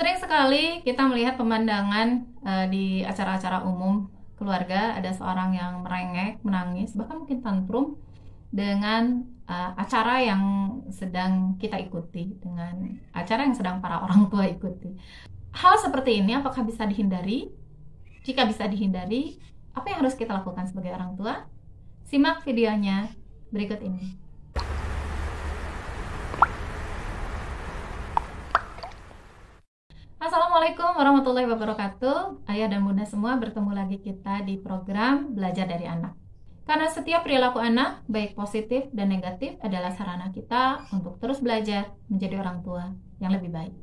Sering sekali kita melihat pemandangan di acara-acara umum keluarga, ada seorang yang merengek, menangis, bahkan mungkin tantrum dengan acara yang sedang kita ikuti, dengan acara yang sedang para orang tua ikuti. Hal seperti ini apakah bisa dihindari? Jika bisa dihindari, apa yang harus kita lakukan sebagai orang tua? Simak videonya berikut ini. Assalamualaikum warahmatullahi wabarakatuh. Ayah dan bunda semua, bertemu lagi kita di program Belajar dari Anak. Karena setiap perilaku anak, baik positif dan negatif, adalah sarana kita untuk terus belajar menjadi orang tua yang lebih baik.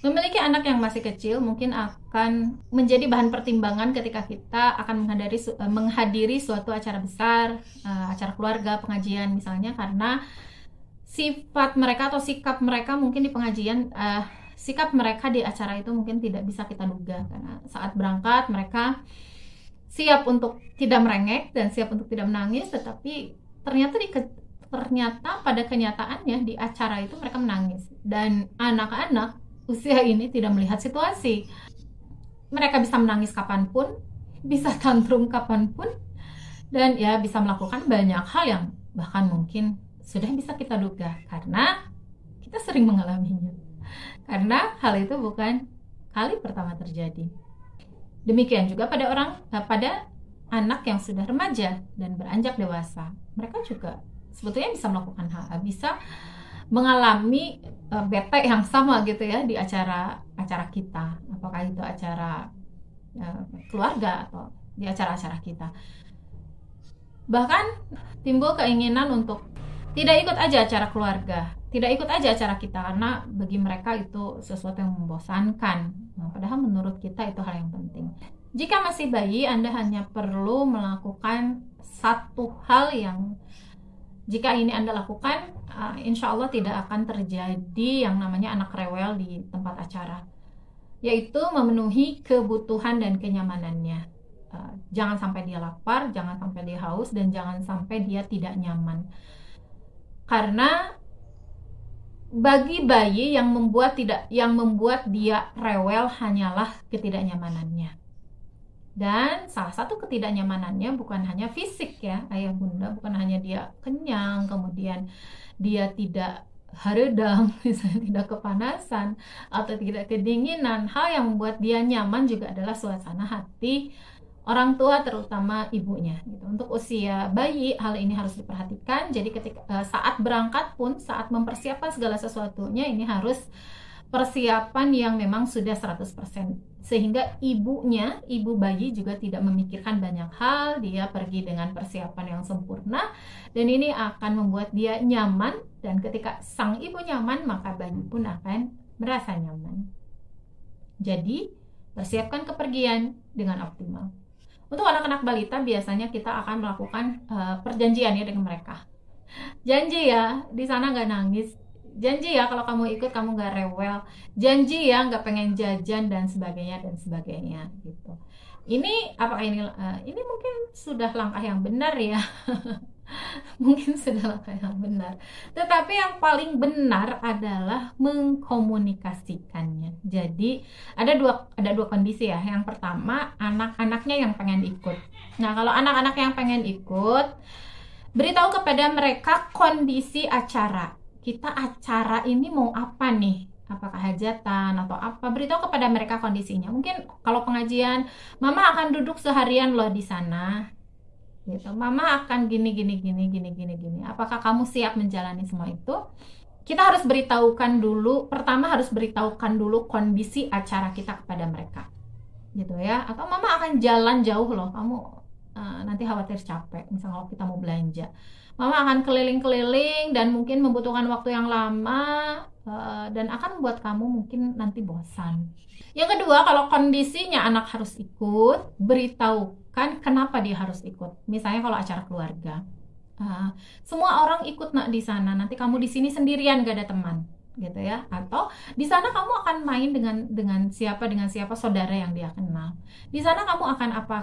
Memiliki anak yang masih kecil mungkin akan menjadi bahan pertimbangan ketika kita akan menghadiri suatu acara besar, acara keluarga, pengajian misalnya, karena sifat mereka atau sikap mereka mungkin di pengajian, sikap mereka di acara itu mungkin tidak bisa kita duga, karena saat berangkat mereka siap untuk tidak merengek dan siap untuk tidak menangis, tetapi ternyata pada kenyataannya di acara itu mereka menangis. Dan anak-anak usia ini tidak melihat situasi. Mereka bisa menangis kapanpun, bisa tantrum kapanpun, dan ya bisa melakukan banyak hal yang bahkan mungkin sudah bisa kita duga karena kita sering mengalaminya. Karena hal itu bukan kali pertama terjadi. Demikian juga pada anak yang sudah remaja dan beranjak dewasa. Mereka juga sebetulnya bisa melakukan bisa mengalami bete yang sama gitu ya di acara kita, apakah itu acara keluarga atau di acara-acara kita. Bahkan timbul keinginan untuk tidak ikut aja acara keluarga, tidak ikut aja acara kita, karena bagi mereka itu sesuatu yang membosankan. Nah, padahal menurut kita itu hal yang penting. Jika masih bayi, Anda hanya perlu melakukan satu hal yang jika ini Anda lakukan, insya Allah tidak akan terjadi yang namanya anak rewel di tempat acara, yaitu memenuhi kebutuhan dan kenyamanannya. Jangan sampai dia lapar, jangan sampai dia haus, dan jangan sampai dia tidak nyaman. Karena bagi bayi yang membuat dia rewel hanyalah ketidaknyamanannya. Dan salah satu ketidaknyamanannya bukan hanya fisik ya ayah bunda, bukan hanya dia kenyang, kemudian dia tidak haredang, misalnya tidak kepanasan atau tidak kedinginan. Hal yang membuat dia nyaman juga adalah suasana hati orang tua, terutama ibunya gitu. Untuk usia bayi hal ini harus diperhatikan. Jadi ketika saat berangkat pun, saat mempersiapkan segala sesuatunya, ini harus persiapan yang memang sudah 100%. Sehingga ibu bayi juga tidak memikirkan banyak hal, dia pergi dengan persiapan yang sempurna, dan ini akan membuat dia nyaman, dan ketika sang ibu nyaman, maka bayi pun akan merasa nyaman. Jadi, persiapkan kepergian dengan optimal. Untuk anak-anak balita biasanya kita akan melakukan perjanjian ya dengan mereka. Janji ya, di sana nggak nangis. Janji ya kalau kamu ikut kamu gak rewel. Janji ya gak pengen jajan dan sebagainya gitu. Ini apakah ini mungkin sudah langkah yang benar ya. Mungkin sudah langkah yang benar. Tetapi yang paling benar adalah mengkomunikasikannya. Jadi ada dua kondisi ya. Yang pertama, anak-anaknya yang pengen ikut. Nah, kalau anak-anak yang pengen ikut, beritahu kepada mereka kondisi acara. Kita acara ini mau apa nih? Apakah hajatan atau apa? Beritahu kepada mereka kondisinya. Mungkin kalau pengajian, mama akan duduk seharian loh di sana. Gitu. Mama akan gini. Apakah kamu siap menjalani semua itu? Kita harus pertama harus beritahukan dulu kondisi acara kita kepada mereka. Gitu ya. Atau mama akan jalan jauh loh. Kamu nanti khawatir capek. Misalnya kalau kita mau belanja. Mama akan keliling-keliling dan mungkin membutuhkan waktu yang lama dan akan membuat kamu mungkin nanti bosan. Yang kedua, kalau kondisinya anak harus ikut, beritahukan kenapa dia harus ikut. Misalnya kalau acara keluarga, semua orang ikut nak di sana, nanti kamu di sini sendirian gak ada teman. gitu ya. Atau di sana kamu akan main dengan siapa saudara yang dia kenal. Di sana kamu akan apa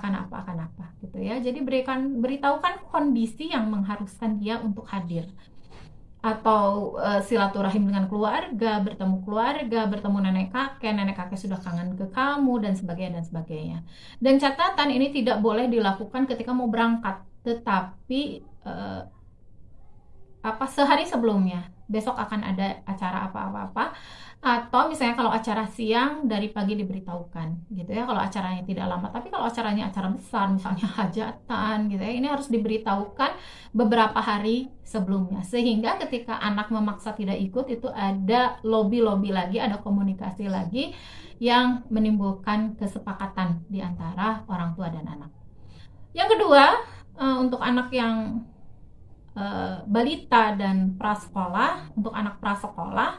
gitu ya. Jadi beritahukan kondisi yang mengharuskan dia untuk hadir. Atau silaturahim dengan keluarga, bertemu nenek kakek sudah kangen ke kamu, dan sebagainya. Dan catatan, ini tidak boleh dilakukan ketika mau berangkat, tetapi sehari sebelumnya. Besok akan ada acara apa-apa, atau misalnya kalau acara siang, dari pagi diberitahukan gitu ya, kalau acaranya tidak lama. Tapi kalau acaranya acara besar, misalnya hajatan gitu ya, ini harus diberitahukan beberapa hari sebelumnya, sehingga ketika anak memaksa tidak ikut, itu ada lobby lagi, ada komunikasi lagi yang menimbulkan kesepakatan di antara orang tua dan anak. Yang kedua, untuk anak yang balita dan prasekolah, untuk anak prasekolah,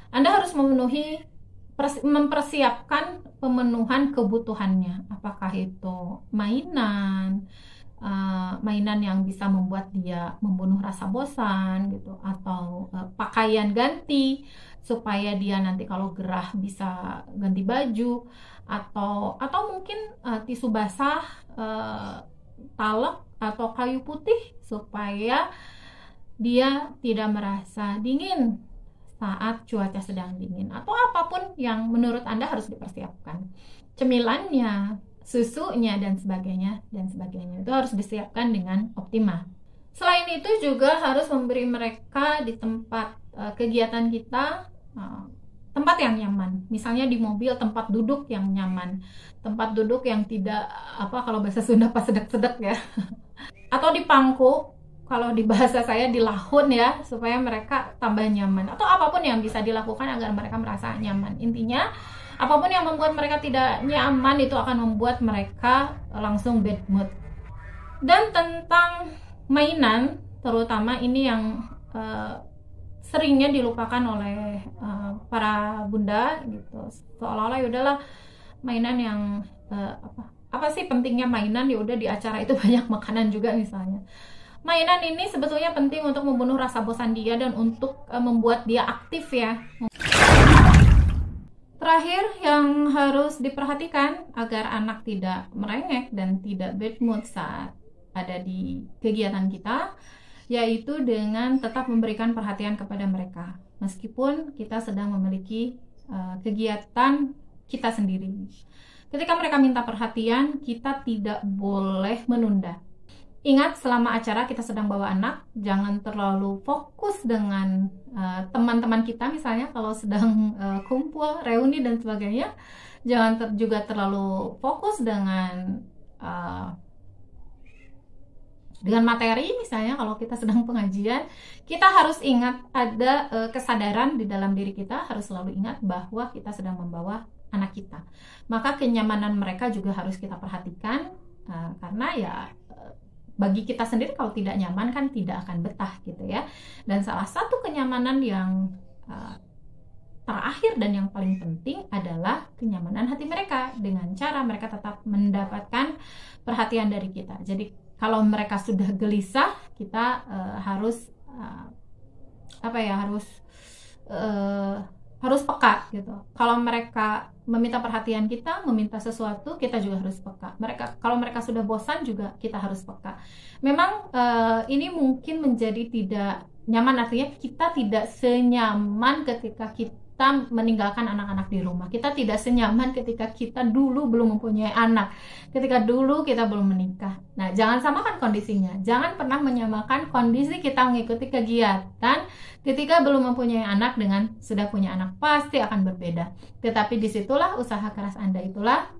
Anda harus mempersiapkan pemenuhan kebutuhannya. Apakah itu mainan yang bisa membuat dia membunuh rasa bosan gitu, atau pakaian ganti supaya dia nanti kalau gerah bisa ganti baju, atau mungkin tisu basah, talak atau kayu putih supaya dia tidak merasa dingin saat cuaca sedang dingin, atau apapun yang menurut Anda harus dipersiapkan. Cemilannya, susunya, dan sebagainya itu harus disiapkan dengan optimal. Selain itu juga harus memberi mereka di tempat kegiatan kita tempat yang nyaman. Misalnya di mobil, tempat duduk yang nyaman, tempat duduk yang tidak kalau bahasa Sunda pas sedek-sedek ya atau di pangku, kalau di bahasa saya di lahun ya, supaya mereka tambah nyaman. Atau apapun yang bisa dilakukan agar mereka merasa nyaman. Intinya, apapun yang membuat mereka tidak nyaman itu akan membuat mereka langsung bad mood. Dan tentang mainan, terutama ini yang seringnya dilupakan oleh para bunda gitu. Seolah-olah yaudahlah, mainan yang apa sih pentingnya mainan, ya udah di acara itu banyak makanan juga misalnya. Mainan ini sebetulnya penting untuk membunuh rasa bosan dia dan untuk membuat dia aktif ya. Terakhir yang harus diperhatikan agar anak tidak merengek dan tidak bad mood saat ada di kegiatan kita, yaitu dengan tetap memberikan perhatian kepada mereka meskipun kita sedang memiliki kegiatan kita sendiri. Ketika mereka minta perhatian, kita tidak boleh menunda. Ingat, selama acara kita sedang bawa anak, jangan terlalu fokus dengan teman-teman kita, misalnya kalau sedang kumpul, reuni dan sebagainya. Jangan juga terlalu fokus dengan materi, misalnya kalau kita sedang pengajian. Kita harus ingat, ada kesadaran di dalam diri kita, harus selalu ingat bahwa kita sedang membawa anak kita. Maka kenyamanan mereka juga harus kita perhatikan, karena ya bagi kita sendiri kalau tidak nyaman kan tidak akan betah gitu ya. Dan salah satu kenyamanan yang terakhir dan yang paling penting adalah kenyamanan hati mereka, dengan cara mereka tetap mendapatkan perhatian dari kita. Jadi kalau mereka sudah gelisah, kita harus peka gitu. Kalau mereka meminta perhatian kita, meminta sesuatu, kita juga harus peka. Kalau mereka sudah bosan juga kita harus peka. Memang ini mungkin menjadi tidak nyaman, artinya kita tidak senyaman ketika kita meninggalkan anak-anak di rumah. Kita tidak senyaman ketika kita dulu belum mempunyai anak, ketika dulu kita belum menikah. Nah, jangan samakan kondisinya. Jangan pernah menyamakan kondisi kita mengikuti kegiatan ketika belum mempunyai anak dengan sudah punya anak. Pasti akan berbeda. Tetapi disitulah usaha keras Anda, itulah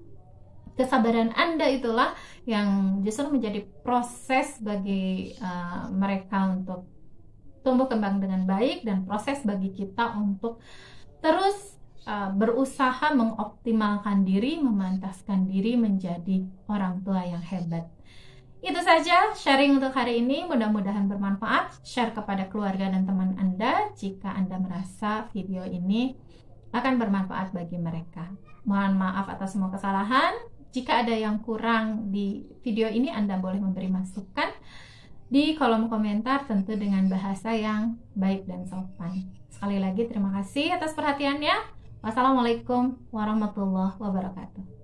kesabaran Anda, itulah yang justru menjadi proses bagi mereka untuk tumbuh kembang dengan baik, dan proses bagi kita untuk terus berusaha mengoptimalkan diri, memantaskan diri menjadi orang tua yang hebat. Itu saja sharing untuk hari ini, mudah-mudahan bermanfaat. Share kepada keluarga dan teman Anda jika Anda merasa video ini akan bermanfaat bagi mereka. Mohon maaf atas semua kesalahan. Jika ada yang kurang di video ini, Anda boleh memberi masukan di kolom komentar, tentu dengan bahasa yang baik dan sopan. Sekali lagi terima kasih atas perhatiannya. Wassalamualaikum warahmatullahi wabarakatuh.